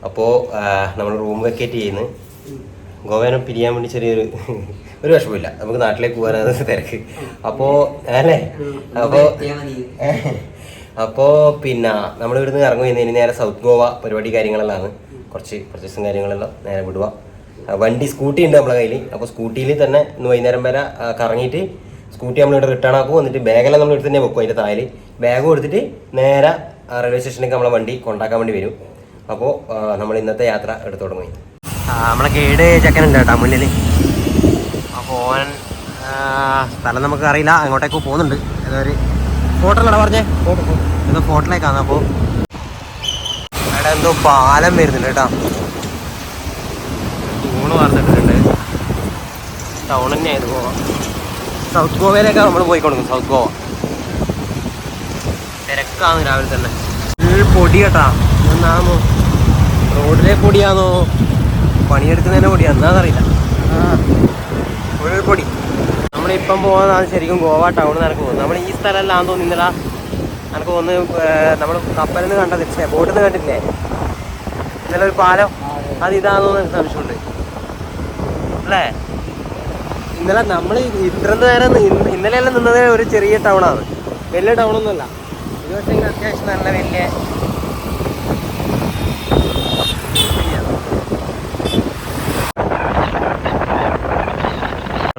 അപ്പോൾ നമ്മൾ room vacate ചെയ്യുന്നു. ഗോവനെ പിരിയാൻ വേണ്ടി ചെറിയൊരു ഒരു വിഷമമില്ല, നമുക്ക് നാട്ടിലേക്ക് പോകാനാണ് തിരക്ക്. അപ്പോൾ അല്ലേ അപ്പോൾ പിന്നെ നമ്മൾ ഇവിടുന്ന് ഇറങ്ങും. ഇനി നേരെ സൗത്ത് ഗോവ പരിപാടി കാര്യങ്ങളെല്ലാം, കുറച്ച് പർച്ചേസും കാര്യങ്ങളെല്ലാം നേരെ വിടുക. വണ്ടി സ്കൂട്ടി ഉണ്ട് നമ്മളെ കയ്യിൽ. അപ്പോൾ സ്കൂട്ടിയിൽ തന്നെ ഇന്ന് വൈകുന്നേരം വരെ കറങ്ങിയിട്ട് സ്കൂട്ടി നമ്മളിവിടെ റിട്ടേൺ ആക്കും. എന്നിട്ട് ബാഗെല്ലാം നമ്മൾ എടുത്ത് തന്നെ വെക്കും. അതിൻ്റെ താഴെ ബാഗ് എടുത്തിട്ട് നേരെ റെയിൽവേ സ്റ്റേഷനിലേക്ക് നമ്മളെ വണ്ടി കൊണ്ടാക്കാൻ വേണ്ടി വരും. അപ്പോൾ നമ്മൾ ഇന്നത്തെ യാത്ര എടുത്തു തുടങ്ങി. നമ്മളെ ഗൈഡ് ചെക്കനുണ്ട് കേട്ടോ മുന്നിൽ. അപ്പോൾ ഓൻ സ്ഥലം നമുക്ക് അറിയില്ല, അങ്ങോട്ടേക്ക് പോകുന്നുണ്ട്. ഏതൊരു ഫോട്ടോയിലടാ പറഞ്ഞേ, ഏതോ ഫോട്ടോയിലേക്കാണ്. അപ്പോൾ അവിടെ എന്തോ പാലം വരുന്നുണ്ട് കേട്ടോ, തൂണ് വാർത്തിട്ടുണ്ട്. ടൗൺ തന്നെയായത് ഗോവ. സൗത്ത് ഗോവയിലേക്കാണ് നമ്മൾ പോയിക്കൊടുക്കും. സൗത്ത് ഗോവ തിരക്കാണ് രാവിലെ തന്നെ. ഫുൾ പൊടി കേട്ടാ. എന്നാന്നോ റോഡിലെ പൊടിയാണോ പണിയെടുക്കുന്നതിൻ്റെ പൊടിയാ എന്നാന്നറിയില്ല. ഫുൾ പൊടി. നമ്മളിപ്പം പോകുന്നതാണ് ശരിക്കും ഗോവ ടൗണിൽ നിനക്ക് പോകുന്നത്. നമ്മൾ ഈ സ്ഥലമല്ലാന്ന് തോന്നുന്നില്ല. എനിക്ക് തോന്നുന്നു നമ്മൾ കപ്പലിൽ നിന്ന് കണ്ടത് ബോട്ടിൽ നിന്ന് കണ്ടില്ലേ ഇന്നലെ ഒരു പാലം, അത് ഇതാണെന്ന് എനിക്ക് സംശയമുണ്ട് അല്ലേ. ഇന്നലെ നമ്മൾ ഇത്ര നേരം ഇന്നലെയെല്ലാം നിന്നത് ഒരു ചെറിയ ടൗണാണ്, വലിയ ടൗണൊന്നുമല്ല. ഇത് പക്ഷേ അത്യാവശ്യം നല്ല വലിയ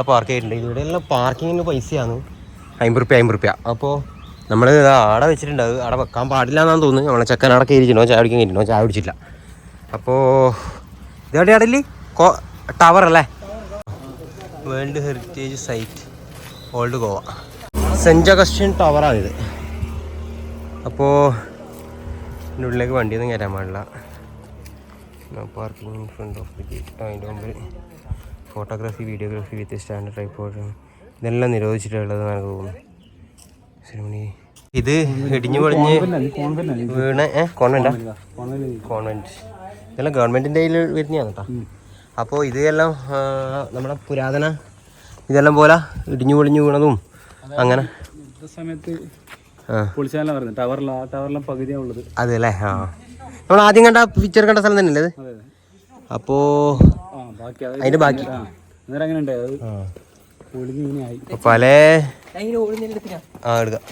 പാർക്ക് ചെയ്തിട്ടുണ്ട്. ഇവിടെ എല്ലാം പാർക്കിങ്ങിന് പൈസയാണ് 50 റുപ്യ. അപ്പോൾ നമ്മൾ ആടെ വെച്ചിട്ടുണ്ട്. അത് അവിടെ വെക്കാൻ പാടില്ല എന്നാന്ന് തോന്നുന്നു. നമ്മളെ ചെക്കൻ അവിടെ കയറിച്ചിട്ടോ, ചായ കുടിക്കാൻ കയറ്റിട്ടോ, ചായ കുടിച്ചില്ല. അപ്പോൾ ഇതെവിടെ അടല്ലേ ടവർ അല്ലേ, world heritage site old Goa, saint Augustine ടവറാണിത്. അപ്പോൾ ഇതിൻ്റെ ഉള്ളിലേക്ക് വണ്ടിയൊന്നും കയറ്റാൻ പാടില്ല. Parking in front of the gate. അതിൻ്റെ മുമ്പിൽ photography videography with standard tripod ഇതെല്ലാം നിരോധിച്ചിട്ടുള്ളത് എനിക്ക് തോന്നുന്നു. ശരി, ഇത് ഇടിഞ്ഞു പൊളിഞ്ഞ് വീണ കോൺവെൻറ്റ് ഇതെല്ലാം ഗവൺമെൻറ്റിൻ്റെ കയ്യിൽ വരുന്നതാണ് കേട്ടോ. അപ്പോൾ ഇതെല്ലാം നമ്മുടെ പുരാതന ഇതെല്ലാം പോലെ ഇടിഞ്ഞു പൊളിഞ്ഞു വീണതും അങ്ങനെ അതെ അല്ലേ. നമ്മൾ ആദ്യം കണ്ട പിക്ചർ കണ്ട സ്ഥലം തന്നെയല്ലേ അത്. അപ്പോൾ അതിന്റെ ബാക്കി പല എടുക്കാം.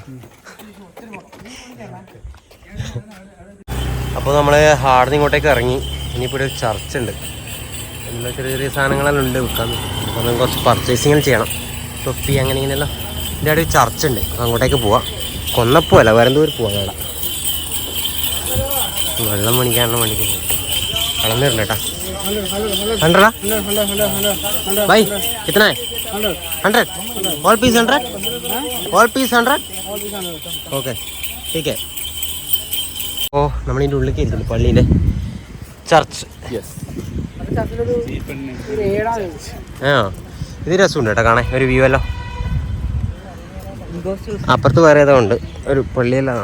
അപ്പോൾ നമ്മൾ ഹാർഡിന് ഇങ്ങോട്ടേക്ക് ഇറങ്ങി. ഇനിയിപ്പോൾ ഒരു ചർച്ച ഉണ്ട്, എല്ലാ ചെറിയ ചെറിയ സാധനങ്ങളെല്ലാം ഉണ്ട് വിൽക്കാൻ. അപ്പോൾ കുറച്ച് പർച്ചേസിങ് ചെയ്യണം, തൊപ്പി അങ്ങനെ ഇങ്ങനെയല്ലോ. ഇതിൻ്റെ അവിടെ ഒരു ചർച്ച ഉണ്ട്, അങ്ങോട്ടേക്ക് പോവാം. കൊന്നപ്പോല്ല വേറെ എന്തോ പോവാം. അവിടെ വെള്ളം മേടിക്കാനുള്ള വണ്ടിക്ക് വെള്ളം തരണ്ട കേട്ടാ. 100 भाई कितना है? 100 all piece 100 all piece 100 okay ठीक है. അപ്പോൾ നമ്മളിതിൻ്റെ ഉള്ളിൽ കയറിയിട്ടുണ്ട് പള്ളീൻ്റെ ചർച്ച്. ഇത് രസമുണ്ട് കേട്ടോ കാണാൻ, ഒരു വ്യൂ എല്ലാം. അപ്പുറത്ത് വേറെ ഏതോ ഉണ്ട് ഒരു പള്ളിയെല്ലാം.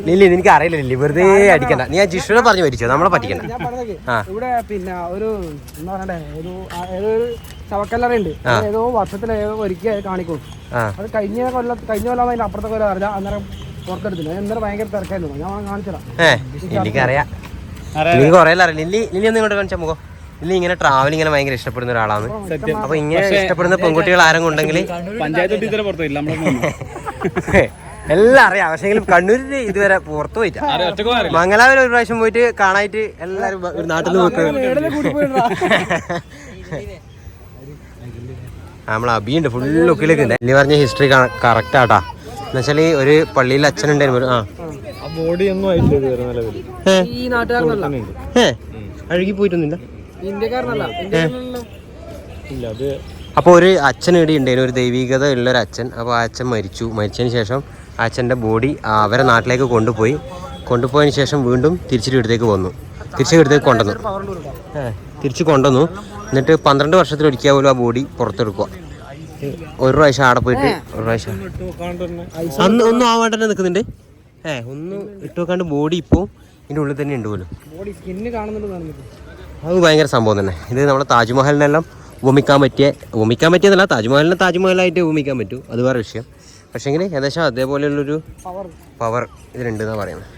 ലില്ലി നിനക്ക് അറിയില്ല ലില്ലി, വെറുതെ അടിക്കണ്ട. നീ ആ ജിഷ്ണുനെ പറഞ്ഞു മരിച്ചോ, നമ്മളെ പറ്റിക്കണ്ട. ഇവിടെ പിന്നെ ഒരു എന്താ പറയണ്ടേ, ഏതോ ശവക്കല്ലറുണ്ട്, ഏതോ വർഷത്തിൽ ഏതോ ഒരിക്കൽ കാണിക്കും. അത് കഴിഞ്ഞ കൊല്ലം അതിന്റെ അപ്പുറത്തെ കൊല്ലം അറിയാം. അന്നേരം പുറത്തെടുത്തില്ല, അന്നേരം ഭയങ്കര തിരക്കായിരുന്നു. ഞാൻ കാണിച്ചതാ. എനിക്കറിയാം, എനിക്ക് കുറേ അറിയില്ല. ലില്ലി ഒന്ന് ഇങ്ങോട്ട് കാണിച്ചാൽ മുഖം. ലില്ലി ഇങ്ങനെ ട്രാവൽ ഇങ്ങനെ ഭയങ്കര ഇഷ്ടപ്പെടുന്ന ഒരാളാണ്. അപ്പൊ ഇങ്ങനെ ഇഷ്ടപ്പെടുന്ന പെൺകുട്ടികൾ ആരെങ്കിലും ഉണ്ടെങ്കിൽ എല്ലാം അറിയാം. പക്ഷെങ്കിലും കണ്ണൂരിൽ ഇതുവരെ പുറത്തു പോയിട്ടാ. മംഗലാപുരം ഒരു പ്രാവശ്യം പോയിട്ട് കാണായിട്ട് എല്ലാരും ഒരു നാട്ടിൽ നമ്മളെ അബിയുണ്ട് ഫുൾ ലുക്കിലേക്ക് ഉണ്ട്. എല്ലി പറഞ്ഞ ഹിസ്റ്ററി കറക്റ്റ് ആട്ടാ. എന്നുവെച്ചാല് ഒരു പള്ളിയിൽ അച്ഛനുണ്ടായിരുന്നു. അഴുകി പോയിട്ടൊന്നുമില്ല. അപ്പോൾ ഒരു അച്ഛൻ ഇവിടെ ഉണ്ടായിരുന്നു, ഒരു ദൈവികത ഉള്ളൊരു അച്ഛൻ. അപ്പോൾ ആ അച്ഛൻ മരിച്ചതിന് ശേഷം ആ അച്ഛൻ്റെ ബോഡി അവരെ നാട്ടിലേക്ക് കൊണ്ടുപോയതിന് ശേഷം വീണ്ടും തിരിച്ചിട്ട് ഇവിടത്തേക്ക് കൊണ്ടുവന്നു. എന്നിട്ട് 12 വർഷത്തിലൊരിക്കൽ പോലും ആ ബോഡി പുറത്തെടുക്കുക. ഒരു പ്രാവശ്യം ആടെ പോയിട്ട് ഒരു പ്രാവശ്യം അന്ന് ഒന്നും ആവാണ്ട് തന്നെ നിൽക്കുന്നുണ്ട്. ഒന്നും ഇട്ട് വെക്കാണ്ട് ബോഡി ഇപ്പോൾ ഇതിൻ്റെ ഉള്ളിൽ തന്നെ ഉണ്ട് പോലും. അത് ഭയങ്കര സംഭവം തന്നെ. ഇത് നമ്മുടെ താജ്മഹലിനെല്ലാം വമിക്കാൻ പറ്റിയതല്ല, താജ്മഹലായിട്ട് വമിക്കാൻ പറ്റൂ, അത് വേറെ വിഷയം. പക്ഷേങ്കിൽ ഏകദേശം അതേപോലെയുള്ളൊരു പവർ ഇതിലുണ്ട് എന്നാണ് പറയുന്നത്.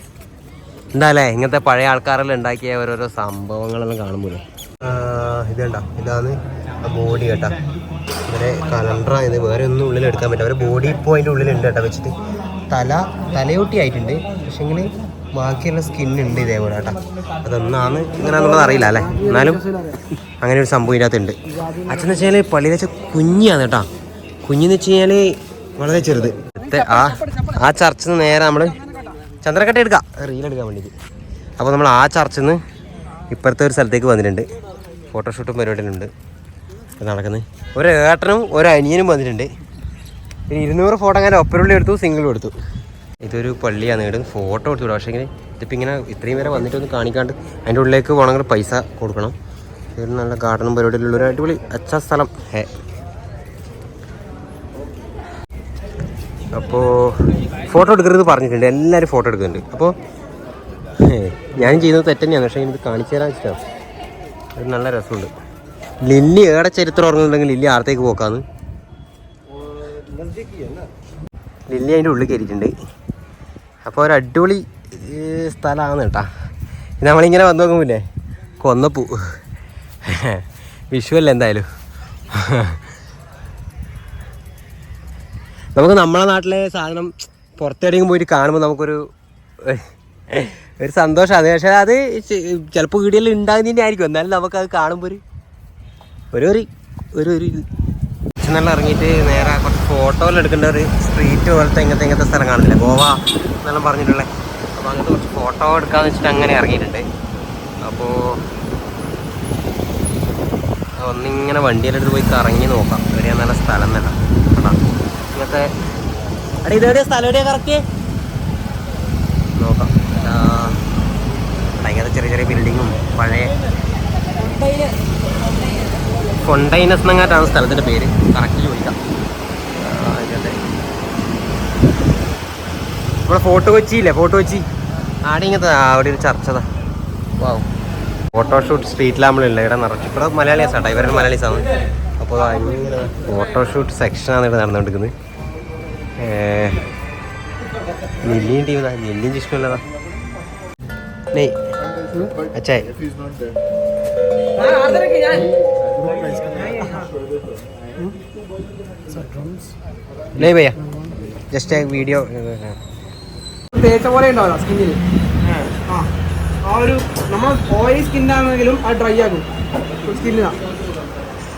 എന്താല്ലേ ഇങ്ങനത്തെ പഴയ ആൾക്കാരെല്ലാം ഉണ്ടാക്കിയ ഓരോരോ സംഭവങ്ങളെല്ലാം കാണുമ്പോൾ ഇതുണ്ടോ ഇതാണ് ആ ബോഡി കേട്ടാ ഇവരെ കലണ്ടറായത് വേറെ ഒന്നും ഉള്ളിൽ എടുക്കാൻ പറ്റില്ല അവരെ ബോഡി ഇപ്പോൾ അതിൻ്റെ ഉള്ളിലുണ്ട് കേട്ടോ വെച്ചിട്ട് തലയോട്ടി ആയിട്ടുണ്ട് പക്ഷെങ്കിൽ ബാക്കിയുള്ള സ്കിന്നുണ്ട് ഇതേപോലെ കേട്ടോ അതൊന്നാണ് ഇങ്ങനെയാണെന്നുള്ളത് അറിയില്ല അല്ലേ എന്നാലും അങ്ങനെ ഒരു സംഭവം ഇതിനകത്തുണ്ട് അച്ഛൻ വെച്ചാൽ പള്ളിയിൽ വെച്ച കുഞ്ഞാണ് കേട്ടോ കുഞ്ഞെന്ന് വെച്ച് കഴിഞ്ഞാൽ വളരെ ചെറുത് ആ ചർച്ചിൽ നിന്ന് നേരെ നമ്മൾ ചന്ദ്രക്കട്ട എടുക്കാം റീലെടുക്കാൻ വേണ്ടിയിട്ട് അപ്പോൾ നമ്മൾ ആ ചർച്ചിൽ നിന്ന് ഇപ്പുറത്തെ ഒരു സ്ഥലത്തേക്ക് വന്നിട്ടുണ്ട് ഫോട്ടോഷൂട്ടും പരിപാടിയിലുണ്ട് നടക്കുന്നത് ഒരു ഏട്ടനും ഒരു അനിയനും വന്നിട്ടുണ്ട് 200 ഫോട്ടോ അങ്ങനെ ഒപ്പരുള്ളി എടുത്തു സിംഗിളും എടുത്തു ഇതൊരു പള്ളിയാണ് ഇവിടെ ഫോട്ടോ എടുത്തു പക്ഷേ ഇതിപ്പോൾ ഇങ്ങനെ ഇത്രയും വരെ വന്നിട്ടൊന്ന് കാണിക്കാണ്ട് അതിൻ്റെ ഉള്ളിലേക്ക് പോകണമെങ്കിൽ പൈസ കൊടുക്കണം ഇതൊരു നല്ല ഗാർഡനും പരിപാടിയിലുള്ള ഒരു അടിപൊളി അച്ഛ സ്ഥലം അപ്പോൾ ഫോട്ടോ എടുക്കരുത് പറഞ്ഞിട്ടുണ്ട് എല്ലാവരും ഫോട്ടോ എടുക്കുന്നുണ്ട് അപ്പോൾ ഞാനും ചെയ്യുന്നത് തെറ്റ് തന്നെയാണ് പക്ഷേ ഇത് കാണിച്ചു തരാൻ ഇഷ്ടമാണ് ഒരു നല്ല രസമുണ്ട് ലില്ലി ഏടെ ചരിത്രം ഓർക്കുന്നുണ്ടെങ്കിൽ ലില്ലി ആർത്തേക്ക് പോക്കാന്ന് ലില്ലി അതിൻ്റെ ഉള്ളിൽ കയറിയിട്ടുണ്ട് അപ്പോൾ ഒരു അടിപൊളി സ്ഥലമാണ് കേട്ടാ നമ്മളിങ്ങനെ വന്നു നോക്കുമ്പോല്ലേ കൊന്നപ്പൂ വിഷുവല്ല എന്തായാലും നമുക്ക് നമ്മളെ നാട്ടിലെ സാധനം പുറത്തെവിടെയെങ്കിലും പോയിട്ട് കാണുമ്പോൾ നമുക്കൊരു സന്തോഷമാണ് പക്ഷേ അത് ചിലപ്പോൾ വീഡിയോയിൽ ഉണ്ടാകുന്നതിൻ്റെ ആയിരിക്കും എന്നാലും നമുക്കത് കാണുമ്പോൾ ഒരു നല്ല ഇറങ്ങിയിട്ട് നേരെ കുറച്ച് ഫോട്ടോയിൽ എടുക്കേണ്ട ഒരു സ്ട്രീറ്റ് പോലത്തെ ഇങ്ങനത്തെ സ്ഥലം കാണുന്നില്ല ഗോവ എന്നെല്ലാം പറഞ്ഞിട്ടുള്ളത് അപ്പോൾ അങ്ങനത്തെ കുറച്ച് ഫോട്ടോ എടുക്കാമെന്ന് വെച്ചിട്ട് അങ്ങനെ ഇറങ്ങിയിട്ടുണ്ട് അപ്പോൾ ഒന്നിങ്ങനെ വണ്ടിയിലെടുത്ത് പോയി കറങ്ങി നോക്കാം ഒരു നല്ല സ്ഥലം തന്നെ കേട്ടോ ഇങ്ങനത്തെ അടേ ഇതെവിടെയാ സ്ഥലം എവിടെയാ കറക്റ്റ് നോക്കാം ഭയങ്കര ചെറിയ ചെറിയ ബിൽഡിങ്ങും പഴയ ഫൊണ്ടൈനസ് എന്നങ്ങാട്ടാണ് സ്ഥലത്തിൻ്റെ പേര് കറക്റ്റ് ചോദിക്കാം അതിൻ്റെ നമ്മളെ ഫോട്ടോ കൊച്ചിയില്ലേ ഫോട്ടോ കൊച്ചി ആടെ ഇങ്ങനത്തെ അവിടെ ഒരു ചർച്ചതാ വാവ് ഫോട്ടോഷൂട്ട് സ്ട്രീറ്റിൽ നമ്മളില്ല ഇവിടെ നിറച്ചു ഇവിടെ മലയാളീസാട്ടോ ഇവരുടെ മലയാളീസാണ് അപ്പോൾ ഇങ്ങനെ ഫോട്ടോഷൂട്ട് സെക്ഷനാണ് ഇവിടെ നടന്നുകൊണ്ടിരിക്കുന്നത് നെല്ലിയും ടീമാ നെല്ലിയും ജിഷ്ണുള്ളതാ നെയ് അച്ഛാ नहीं भैया जस्ट एक वीडियो തേച്ച പോലെ ഉണ്ടാവില്ല സ്കിന്നിൽ ആ ഒരു നമ്മൾ ഓയിലി സ്കിന്നാണെങ്കിലും അത് ഡ്രൈ ആകും സ്കിന്നിനാണ്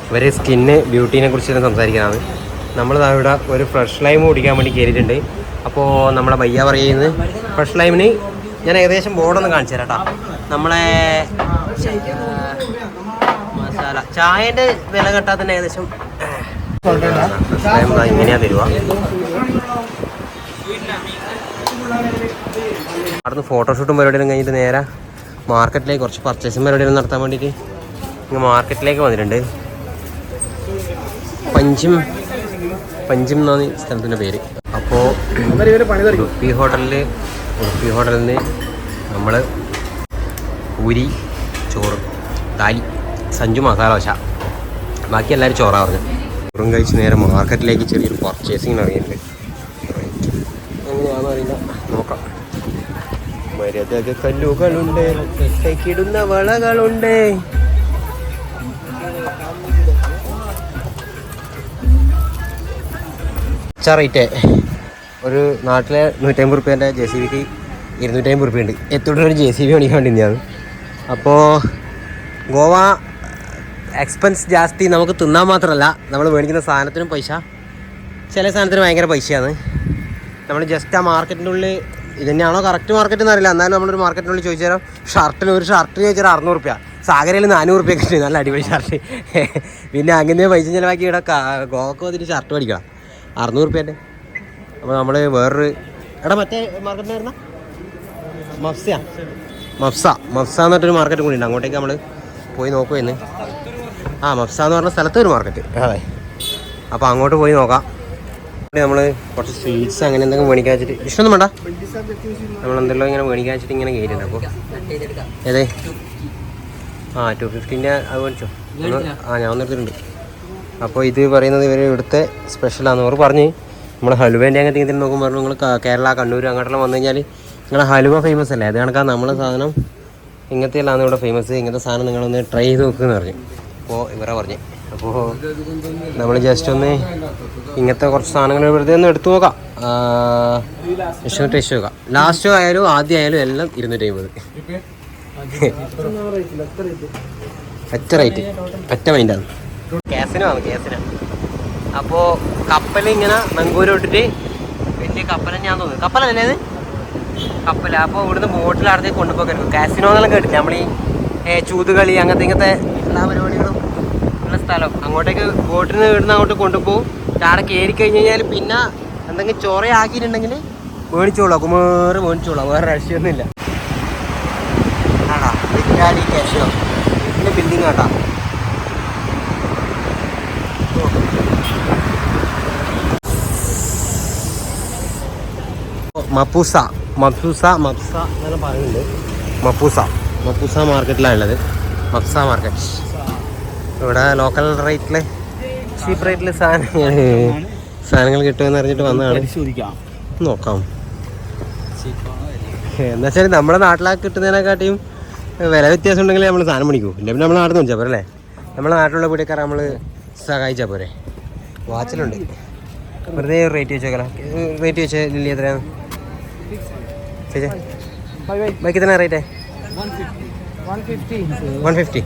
ഇവർ സ്കിന്ന് ബ്യൂട്ടീനെ കുറിച്ച് സംസാരിക്കാനാണ് നമ്മൾ ഇവിടെ ഒരു ഫ്രഷ് ലൈം കുടിക്കാൻ വേണ്ടി കയറിയിട്ടുണ്ട് അപ്പോൾ നമ്മളെ ഭയ്യ പറയുന്നത് ഫ്രഷ് ലൈമിന് ഞാൻ ഏകദേശം ബോർഡൊന്ന് കാണിച്ചു തരാം കേട്ടോ നമ്മളെ മസാല ചായൻ്റെ വില കെട്ടാൽ തന്നെ ഏകദേശം ഇങ്ങനെയാ തരുക അവിടുന്ന് ഫോട്ടോഷൂട്ടും പരിപാടിയും കഴിഞ്ഞിട്ട് നേരെ മാർക്കറ്റിലേക്ക് കുറച്ച് പർച്ചേസും പരിപാടിയും നടത്താൻ വേണ്ടിയിട്ട് ഇങ്ങനെ മാർക്കറ്റിലേക്ക് വന്നിട്ടുണ്ട് പഞ്ചിം എന്നാണ് സ്ഥലത്തിൻ്റെ പേര് അപ്പോൾ ഉടുപ്പി ഹോട്ടലിൽ നിന്ന് നമ്മൾ പൂരി ചോറ് താലി സഞ്ജു മസാല ദോശ ബാക്കി എല്ലാവരും ചോറാ പറഞ്ഞു ചോറും കഴിച്ച് നേരെ മാർക്കറ്റിലേക്ക് ചെറിയൊരു പർച്ചേസിങ് ഇറങ്ങിയിട്ടുണ്ട് എങ്ങനെയാണെന്ന് അറിയില്ല നോക്കാം മര്യാദ കല്ലുകളുണ്ട് കൈക്കിടുന്ന വളകളുണ്ട് റേറ്റ് ഒരു നാട്ടിലെ 150 റുപ്യേൻ്റെ JCBക്ക് 250 റുപ്യുണ്ട് എത്തോട്ടൊരു JCB മേടിക്കാൻ വേണ്ടിയാണ് അപ്പോൾ ഗോവ എക്സ്പെൻസ് ജാസ്തി നമുക്ക് തിന്നാൻ മാത്രമല്ല നമ്മൾ മേടിക്കുന്ന സാധനത്തിനും പൈസ ചില സാധനത്തിന് ഭയങ്കര പൈസയാണ് നമ്മൾ ജസ്റ്റ് ആ മാർക്കറ്റിൻ്റെ ഉള്ളിൽ ഇത് തന്നെയാണോ കറക്റ്റ് മാർക്കറ്റ് എന്നറിയില്ല എന്നാലും നമ്മളൊരു മാർക്കറ്റിനുള്ളിൽ ചോദിച്ചു തരാം ഒരു ഷർട്ട് ചോദിച്ചാൽ 600 റുപ്യ സാഗരയിൽ 400 റുപ്യ കിട്ടി നല്ല അടിപൊളി ഷർട്ട് പിന്നെ അങ്ങനെ പൈസ ചിലവാക്കി ഇവിടെ ഗോവക്ക് വന്നിട്ട് ഷർട്ട് മേടിക്കണം 600 റുപ്യേൻ്റെ അപ്പോൾ നമ്മൾ വേറൊരു മറ്റേ മാർക്കറ്റിനായിരുന്ന മഫ്സ എന്നിട്ടൊരു മാർക്കറ്റ് കൂടി ഉണ്ട് അങ്ങോട്ടേക്ക് നമ്മൾ പോയി നോക്കുമായിരുന്നു മഫ്സ എന്ന് പറഞ്ഞ സ്ഥലത്ത് ഒരു മാർക്കറ്റ് അതെ അപ്പോൾ അങ്ങോട്ട് പോയി നോക്കാം നമ്മൾ കുറച്ച് സ്വീറ്റ്സ് അങ്ങനെ എന്തെങ്കിലും മേടിക്കാൻ വെച്ചിട്ട് ഇഷ്ടമൊന്നും വേണ്ട നമ്മളെന്തെല്ലാം ഇങ്ങനെ മേടിക്കാൻ വെച്ചിട്ട് ഇങ്ങനെ കയറിയിട്ടുണ്ട് അപ്പോൾ ഏതേ 250 അത് മേടിച്ചോ ഞാൻ വന്നെടുത്തിട്ടുണ്ട് അപ്പോൾ ഇത് പറയുന്നത് ഇവർ ഇവിടുത്തെ സ്പെഷ്യലാണെന്ന് അവർ പറഞ്ഞ് നമ്മൾ ഹലുവേൻ്റെ അങ്ങനത്തെ ഇങ്ങനെ നോക്കുമ്പോൾ പറഞ്ഞു നിങ്ങൾ കേരള കണ്ണൂർ അങ്ങോട്ടെല്ലാം വന്നു കഴിഞ്ഞാൽ നിങ്ങളെ ഹലുവ ഫേമസ് അല്ലേ? അത് കണക്കാ നമ്മളെ സാധനം ഇങ്ങനത്തെയല്ലാണ് ഇവിടെ ഫേമസ്. ഇങ്ങനത്തെ സാധനം നിങ്ങളൊന്ന് ട്രൈ ചെയ്ത് നോക്കുമെന്ന് പറഞ്ഞു. അപ്പോൾ ഇവരെ പറഞ്ഞു. അപ്പോൾ നമ്മൾ ജസ്റ്റ് ഒന്ന് ഇങ്ങനത്തെ കുറച്ച് സാധനങ്ങൾ വെറുതെ ഒന്ന് എടുത്തു നോക്കാം. ടേസ്റ്റ് നോക്കാം. ലാസ്റ്റ് ആയാലും ആദ്യം ആയാലും എല്ലാം 250. ഒറ്റ റേറ്റ്, ഒറ്റ മൈൻഡാണ്. കേസിനാണ്. അപ്പോൾ കപ്പൽ ഇങ്ങനെ മംഗൂര് വിട്ടിട്ട് വലിയ കപ്പലെന്ന് ഞാൻ തോന്നുന്നു. കപ്പലല്ലേ അത്? കപ്പല. അപ്പോൾ ഇവിടുന്ന് ബോട്ടിലടുത്തേക്ക് കൊണ്ടുപോകാൻ കാസിനോ എന്നെല്ലാം കേട്ടില്ല. നമ്മൾ ഈ ചൂതുകളി ഇങ്ങനത്തെ എല്ലാ പരിപാടികളും ഉള്ള സ്ഥലം. അങ്ങോട്ടേക്ക് ബോട്ടിൽ നിന്ന് ഇവിടുന്ന് അങ്ങോട്ട് കൊണ്ടുപോകും. അവിടെ കയറി കഴിഞ്ഞ് കഴിഞ്ഞാൽ പിന്നെ എന്തെങ്കിലും ചൊറയാക്കിയിട്ടുണ്ടെങ്കിൽ മേടിച്ചോളാം. കുമാറ് മേടിച്ചോളാം. വേറെ രക്ഷയൊന്നുമില്ല. ആടാ ബിറ്റാലി കാസിനോ ഇതിൻ്റെ ബിൽഡിങ് ആട്ടാ. മപ്പൂസ എന്നെല്ലാം പറയുന്നുണ്ട്. മപ്പൂസ മാർക്കറ്റിലാണ് ഉള്ളത്. മപ്സ മാർക്കറ്റ്. ഇവിടെ ലോക്കൽ റേറ്റിൽ ചീപ്പ് റേറ്റിൽ സാധനങ്ങൾ കിട്ടുമെന്ന് അറിഞ്ഞിട്ട് വന്നതാണ്. നോക്കാം. എന്താ വെച്ചാൽ നമ്മുടെ നാട്ടിലൊക്കെ കിട്ടുന്നതിനെക്കാട്ടിയും വില വ്യത്യാസം ഉണ്ടെങ്കിൽ നമ്മൾ സാധനം മേടിക്കൂ. ഇല്ല പിന്നെ നമ്മൾ നാട്ടിൽ നിന്ന് വെച്ചാൽ പോരെ അല്ലേ? നമ്മുടെ നാട്ടിലുള്ള വീട്ടിലേക്കാരെ നമ്മൾ സഹായിച്ചാൽ പോരെ. വാച്ചിലുണ്ട്. വെറുതെ റേറ്റ് വെച്ചേക്കല. റേറ്റ് വെച്ച ലില്ലി എത്രയാണ് ചേച്ചി? ബൈക്ക് എത്ര റേറ്റ്? 150.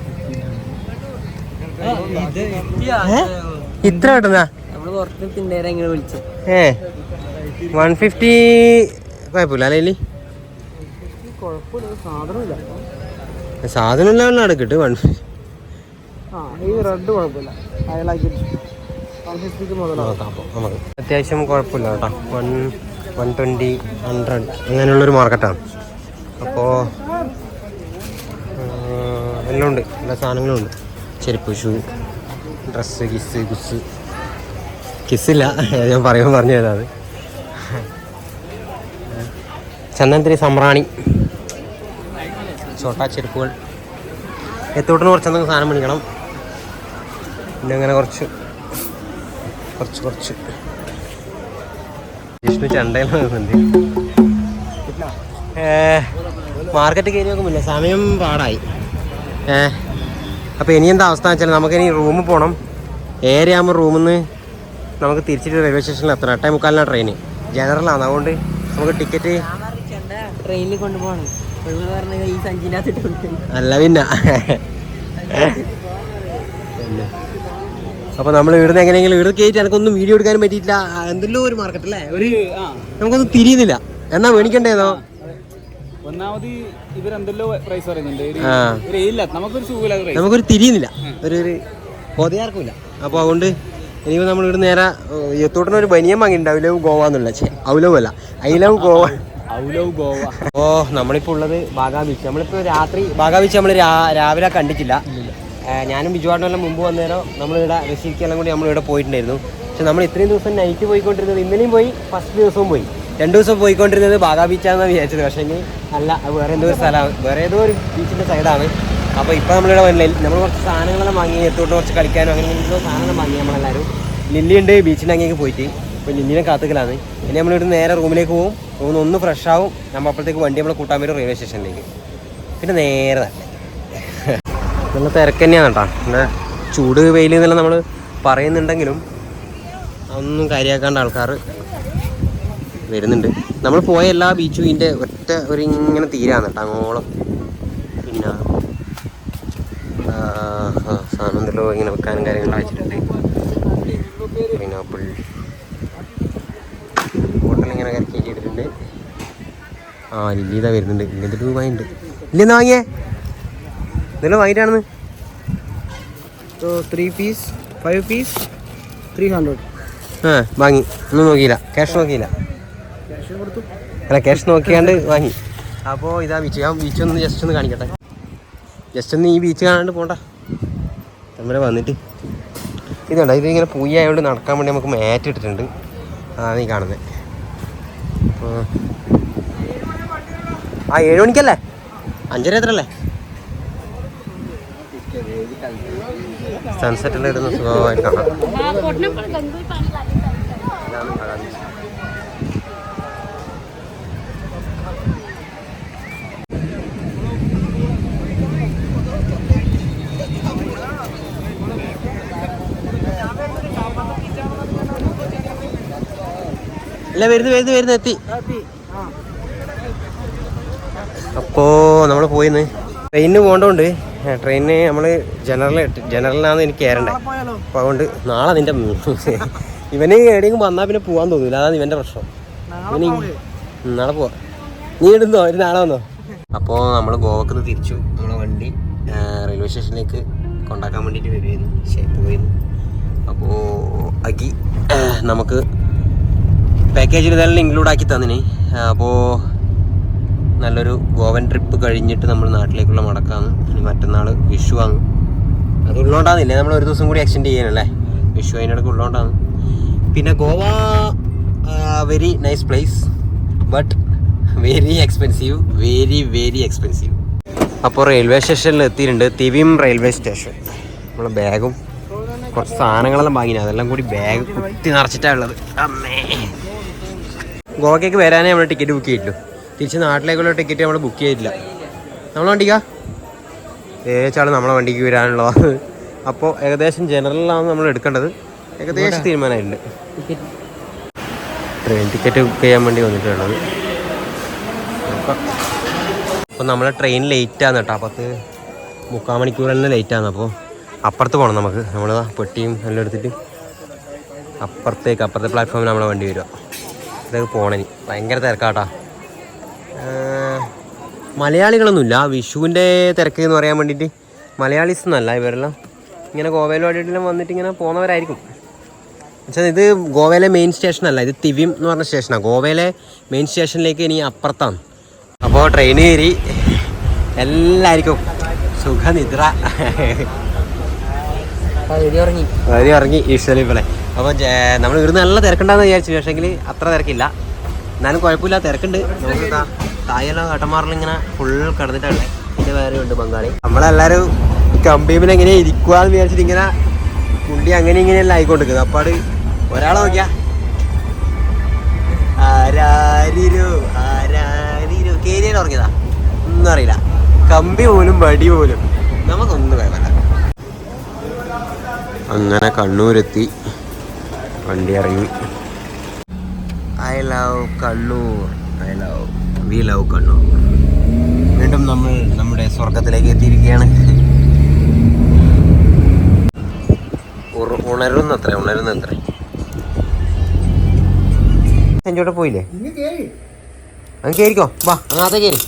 ഇത്ര കിട്ടുന്ന 150 കുഴപ്പമില്ല അല്ലേ? സാധനം ഇല്ല കിട്ടും. 150 നമുക്ക് അത്യാവശ്യം കുഴപ്പമില്ല കേട്ടോ. 120, 100 അങ്ങനെയുള്ളൊരു മാർക്കറ്റാണ്. അപ്പോൾ എല്ലാം ഉണ്ട്. എല്ലാ സാധനങ്ങളും ഉണ്ട്. ചെരുപ്പ്, ഷൂ, ഡ്രസ്സ്, കിസ്സില്ല ഞാൻ പറഞ്ഞു തരാം. അത് ചന്ദനത്തിരി, സംറാണി, ചോട്ടാ ചെരുപ്പുകൾ. എത്തോട്ടിന് കുറച്ചെന്തെങ്കിലും സാധനം മേടിക്കണം. പിന്നെ അങ്ങനെ കുറച്ച് വിഷ്ണു ചണ്ടയിലുണ്ട്. മാർക്കറ്റ് കയറി നോക്കുമില്ല. സമയം പാടായി. അപ്പോൾ ഇനി എന്താ അവസ്ഥ വെച്ചാൽ നമുക്കിനി റൂമിൽ പോകണം. 7 ആകുമ്പോൾ റൂമിൽ നിന്ന് നമുക്ക് തിരിച്ചിട്ട് റെയിൽവേ സ്റ്റേഷനിൽ എത്തണം. 8:45 ട്രെയിന്. ജനറലാണ്. അതുകൊണ്ട് നമുക്ക് ടിക്കറ്റ് ട്രെയിനിൽ കൊണ്ടുപോകണം. അല്ല പിന്നെ. അപ്പോൾ നമ്മൾ ഇവിടുന്ന് എങ്ങനെയെങ്കിലും ഇവിടെ കയറ്റി എനിക്കൊന്നും വീഡിയോ എടുക്കാനും പറ്റിയിട്ടില്ല. എന്തെല്ലോ ഒരു മാർക്കറ്റ് അല്ലേ? നമുക്കൊന്നും തിരിയുന്നില്ല. എന്നാ മേടിക്കണ്ടേതോ? ഒന്നാമത് ഇവരെന്തെല്ലോ പ്രൈസ് പറയുന്നുണ്ട്. നമുക്കൊരു തിരിയുന്നില്ല. ഒരു പൊതയാർക്കുമില്ല. അപ്പോൾ അതുകൊണ്ട് ഇനിയിപ്പോൾ നമ്മൾ ഇവിടെ നേരെ എത്തോട്ടിനൊരു ബനിയം വാങ്ങിയിട്ടുണ്ട്. ഐലവ് ഗോവ എന്നുള്ള. ഔലവ് അല്ല, ഐലവ് ഗോവ. അപ്പോൾ നമ്മളിപ്പോൾ ഉള്ളത് ബാഗാ ബീച്ച്. നമ്മളിപ്പോൾ രാത്രി ബാഗാ ബീച്ച് നമ്മൾ രാവിലെ കണ്ടിട്ടില്ല. ഞാനും ബിജുവാട്ടിനെല്ലാം മുമ്പ് വന്നേരം നമ്മളിവിടെ റഷീക്കെല്ലാം കൂടി നമ്മളിവിടെ പോയിട്ടുണ്ടായിരുന്നു. പക്ഷെ നമ്മൾ ഇത്രയും ദിവസം നൈറ്റ് പോയിക്കൊണ്ടിരുന്നത്, ഇന്നലെയും പോയി, ഫസ്റ്റ് ദിവസവും പോയി, 2 ദിവസം പോയിക്കൊണ്ടിരുന്നത് ബാഗാ ബീച്ചാണെന്നാണ് വിചാരിച്ചത്. പക്ഷേ അല്ല, വേറെ ഏതോ ഒരു സ്ഥലമാണ്, വേറെ ഏതോ ഒരു ബീച്ചിൻ്റെ സൈഡാണ്. അപ്പോൾ ഇപ്പോൾ നമ്മളിവിടെ വന്നില്ല. നമ്മൾ കുറച്ച് സാധനങ്ങളെല്ലാം വാങ്ങി, എത്തോട്ട് കുറച്ച് കളിക്കാനോ അങ്ങനെ എന്തോ സാധനം വാങ്ങി നമ്മളെല്ലാവരും. ലില്ലിയുണ്ട് ബീച്ചിൻ്റെ അങ്ങേക്ക് പോയിട്ട്. അപ്പോൾ ലില്ലിനെ കാത്തുക്കലാണ്. ഇനി നമ്മളിവിടെ നേരെ റൂമിലേക്ക് പോകും. റൂമിൽ ഒന്ന് ഫ്രഷ് ആവും. നമ്മൾ അപ്പോഴത്തേക്ക് വണ്ടി നമ്മളെ കൂട്ടാൻ വരും റെയിൽവേ സ്റ്റേഷനിലേക്ക്. പിന്നെ നേരെ തന്നെ നല്ല തിരക്ക് തന്നെയാണ് കേട്ടോ. പിന്നെ ചൂട് വെയിൽ എന്നെല്ലാം നമ്മൾ പറയുന്നുണ്ടെങ്കിലും അതൊന്നും കാര്യമാക്കാണ്ട് ആൾക്കാർ വരുന്നുണ്ട്. നമ്മൾ പോയ എല്ലാ ബീച്ചും ഇതിൻ്റെ ഒറ്റ ഒരു ഇങ്ങനെ തീരാണ് കേട്ടോ അങ്ങോളം. പിന്നെ സാധനം എന്തെല്ലോ ഇങ്ങനെ വെക്കാനും കാര്യങ്ങളും അയച്ചിട്ടുണ്ട്. പൈനാപ്പിൾ ഹോട്ടലിങ്ങനെ കരക്കി ചെയ്തിട്ടുണ്ട്. ലില്ലി ഇതാ വരുന്നുണ്ട്. ഇങ്ങനത്തെ രൂപയുണ്ട്. ഇല്ലെന്നാ വാങ്ങിയേ? ഇതെല്ലാം വാങ്ങിയിട്ടാണെന്ന്. 3 പീസ് 5 പീസ് 300. വാങ്ങി. ഒന്നും നോക്കിയില്ല, ക്യാഷ് നോക്കിയില്ല. അല്ല, ക്യാഷ് നോക്കിയാണ്ട് വാങ്ങി. അപ്പോൾ ഇതാ ബീച്ച്. ഞാൻ ബീച്ചൊന്ന് ജസ്റ്റ് ഒന്ന് കാണിക്കട്ടെ. ജസ്റ്റ് ഒന്ന് ഈ ബീച്ച് കാണാണ്ട് പോണ്ട. നമ്മുടെ വന്നിട്ട് ഇതുണ്ട്. ഇതിങ്ങനെ പൂയായതുകൊണ്ട് നടക്കാൻ വേണ്ടി നമുക്ക് മാറ്റ് ഇട്ടിട്ടുണ്ട്. അതാണ് ഈ കാണുന്നത്. 7 മണിക്കല്ലേ? 5:30 എത്രല്ലേ? സൺസെറ്റിൽ ഇടുന്ന സുഖമായിട്ട് കാണാം. അല്ല വരുന്നു എത്തി. അപ്പോൾ നമ്മൾ പോയിന്ന് ട്രെയിനിന് പോകേണ്ടതുകൊണ്ട് ട്രെയിനിന് നമ്മൾ ജനറലിനാണ് എനിക്ക് കയറണ്ടേ. അപ്പോൾ അതുകൊണ്ട് നാളെ നിൻ്റെ ഇവന് എവിടെയെങ്കിലും വന്നാൽ പിന്നെ പോകാൻ തോന്നില്ല. അതാണ് ഇവൻ്റെ പ്രശ്നം. ഇവന് നാളെ പോവാം. നീ ഇടുന്നോ ഒരു നാളെ വന്നോ? അപ്പോൾ നമ്മൾ ഗോവക്ക് നിന്ന് തിരിച്ചു. നമ്മളെ വണ്ടി റെയിൽവേ സ്റ്റേഷനിലേക്ക് കൊണ്ടാക്കാൻ വേണ്ടിയിട്ട് വരുമായിരുന്നു. പോയിരുന്നു. അപ്പോൾ അക്കി നമുക്ക് പാക്കേജിൽ ഇതെല്ലാം ഇൻക്ലൂഡ് ആക്കി തന്നിന്. അപ്പോൾ നല്ലൊരു ഗോവൻ ട്രിപ്പ് കഴിഞ്ഞിട്ട് നമ്മൾ നാട്ടിലേക്കുള്ള മടക്കാണ്. ഇനി മറ്റന്നാൾ വിഷു ആണ്. അത് ഉള്ളതുകൊണ്ടാന്നില്ലേ നമ്മൾ ഒരു ദിവസം കൂടി എക്സ്റ്റെൻഡ് ചെയ്യാനല്ലേ. വിഷു അതിനിടയ്ക്ക് ഉള്ളതുകൊണ്ടാണ്. പിന്നെ Goa very nice place but very expensive, very expensive. അപ്പോൾ റെയിൽവേ സ്റ്റേഷനിൽ എത്തിയിട്ടുണ്ട്. തിവിം റെയിൽവേ സ്റ്റേഷൻ. നമ്മളെ ബാഗും കുറച്ച് സാധനങ്ങളെല്ലാം വാങ്ങിന്. അതെല്ലാം കൂടി ബാഗ് കുത്തി നിറച്ചിട്ടാണ് ഉള്ളത്. അമ്മേ, ഗോവയ്ക്ക് വരാനേ നമ്മൾ ടിക്കറ്റ് ബുക്ക് ചെയ്തിട്ടുള്ളൂ. തിരിച്ച് നാട്ടിലേക്കുള്ള ടിക്കറ്റ് നമ്മൾ ബുക്ക് ചെയ്തിട്ടില്ല. നമ്മളെ വണ്ടിക്കാ ഏച്ചാൾ നമ്മളെ വണ്ടിക്ക് വരാനുള്ളത്. അപ്പോൾ ഏകദേശം ജനറലാണ് നമ്മൾ എടുക്കേണ്ടത്. ഏകദേശം തീരുമാനമായിട്ടുണ്ട്. ട്രെയിൻ ടിക്കറ്റ് ബുക്ക് ചെയ്യാൻ വേണ്ടി വന്നിട്ടുള്ളത്. അപ്പോൾ നമ്മളെ ട്രെയിൻ ലേറ്റാണ് കേട്ടോ. 3/4 മണിക്കൂർ തന്നെ ലേറ്റാണ്. അപ്പോൾ അപ്പുറത്ത് പോകണം നമുക്ക്. നമ്മൾ പെട്ടിയും എല്ലാം എടുത്തിട്ട് അപ്പുറത്തെ പ്ലാറ്റ്ഫോമിൽ നമ്മളെ വണ്ടി വരിക. ഇതൊക്കെ പോകണനി ഭയങ്കര തിരക്കാട്ടാ. മലയാളികളൊന്നുമില്ല. വിഷുവിൻ്റെ തിരക്ക് എന്ന് പറയാൻ വേണ്ടിയിട്ട് മലയാളീസ് ഒന്നുമല്ല. ഇവരെല്ലാം ഇങ്ങനെ ഗോവയിൽ വേണ്ടിയിട്ടെല്ലാം വന്നിട്ട് ഇങ്ങനെ പോകുന്നവരായിരിക്കും. എന്നുവെച്ചാൽ ഇത് ഗോവയിലെ മെയിൻ സ്റ്റേഷനല്ല, ഇത് തിവിം എന്ന് പറഞ്ഞ സ്റ്റേഷനാണ്. ഗോവയിലെ മെയിൻ സ്റ്റേഷനിലേക്ക് ഇനി അപ്പുറത്താണ്. അപ്പോൾ ട്രെയിൻ കയറി എല്ലാവർക്കും സുഖനിദ്ര. ഇറങ്ങി ഈശ്വരി പോലെ. അപ്പോൾ നമ്മൾ ഇവിടുന്ന് നല്ല തിരക്കുണ്ടാകുന്ന വിചാരിച്ചു. പക്ഷേങ്കിൽ അത്ര തിരക്കില്ല. എന്നാലും കുഴപ്പമില്ല, തിരക്കുണ്ട്. നമുക്ക് തായെല്ലാം ഏട്ടന്മാരിൽ ഇങ്ങനെ ഫുൾ കിടന്നിട്ടുള്ളത്. പിന്നെ വേറെ ഉണ്ട് ബംഗാളി. നമ്മളെല്ലാവരും കമ്പിമിൽ എങ്ങനെ ഇരിക്കുക എന്ന് വിചാരിച്ചിട്ട് ഇങ്ങനെ കുണ്ടി അങ്ങനെ ഇങ്ങനെയെല്ലാം ആയിക്കൊണ്ടിരിക്കുന്നത്. അപ്പോൾ ഒരാളെ നോക്കിയാ ആരാരിരോ കേരിയിൽ ഉറങ്ങിയതാ ഒന്നും അറിയില്ല. കമ്പി പോലും വടി പോലും നമുക്കൊന്നും കുഴപ്പമില്ല. അങ്ങനെ കണ്ണൂരെത്തി, വണ്ടി ഇറങ്ങി. I love Kannur, we love Kannur. വീണ്ടും നമ്മൾ നമ്മുടെ സ്വർഗത്തിലേക്ക് എത്തിയിരിക്കുകയാണ്. ഉണരുന്നത്ര എഞ്ചോട്ടെ പോയില്ലേ? അങ്ങ് കയറിക്കോ, വാ അങ്ങനത്തെ കയറി.